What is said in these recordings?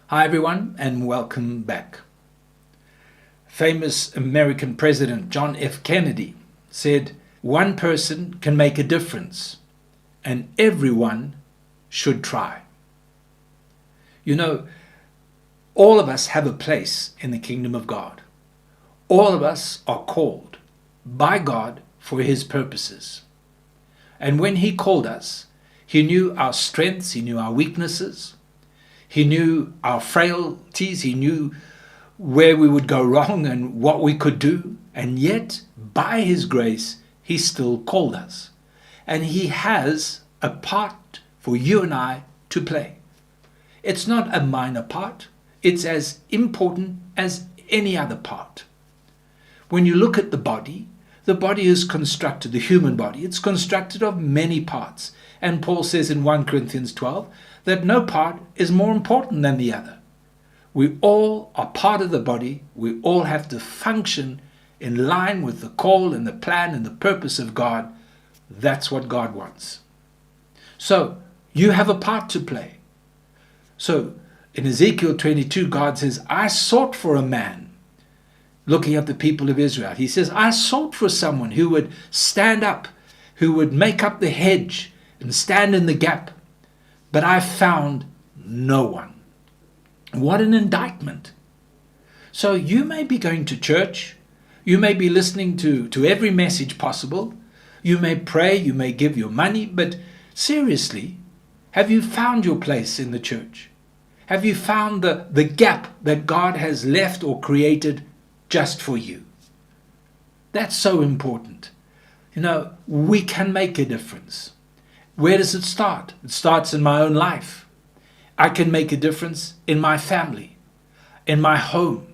Hi everyone, and welcome back. Famous American President John F Kennedy said, "One person can make a difference, and everyone should try." You know, all of us have a place in the kingdom of God. All of us are called by God for His purposes. And when He called us, He knew our strengths, He knew our weaknesses, He knew our frailties, He knew where we would go wrong and what we could do. And yet, by His grace, He still called us. And He has a part for you and I to play. It's not a minor part. It's as important as any other part. When you look at the body is constructed, the human body, it's constructed of many parts. And Paul says in 1 Corinthians 12 that no part is more important than the other. We all are part of the body. We all have to function in line with the call and the plan and the purpose of God. That's what God wants. So you have a part to play. So in Ezekiel 22, God says, I sought for a man. Looking at the people of Israel, He says, I sought for someone who would stand up, who would make up the hedge and stand in the gap. But I found no one. What an indictment. So you may be going to church. You may be listening to every message possible. You may pray. You may give your money. But seriously, have you found your place in the church? Have you found the gap that God has left or created just for you? That's so important. You know, we can make a difference. Where does it start? It starts in my own life. I can make a difference in my family, in my home.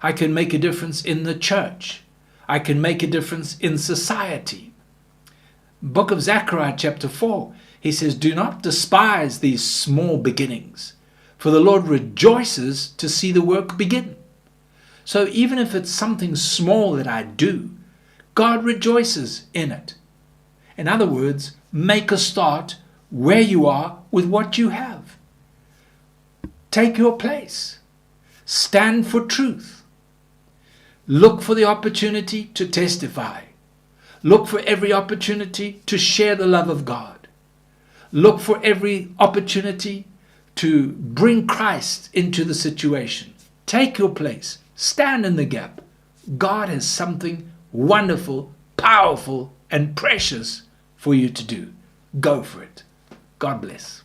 I can make a difference in the church. I can make a difference in society. Book of Zechariah chapter 4, he says, do not despise these small beginnings, for the Lord rejoices to see the work begin. So even if it's something small that I do, God rejoices in it. In other words, make a start where you are with what you have. Take your place. Stand for truth. Look for the opportunity to testify. Look for every opportunity to share the love of God. Look for every opportunity to bring Christ into the situation. Take your place. Stand in the gap. God has something wonderful, powerful, and precious for you to do. Go for it. God bless.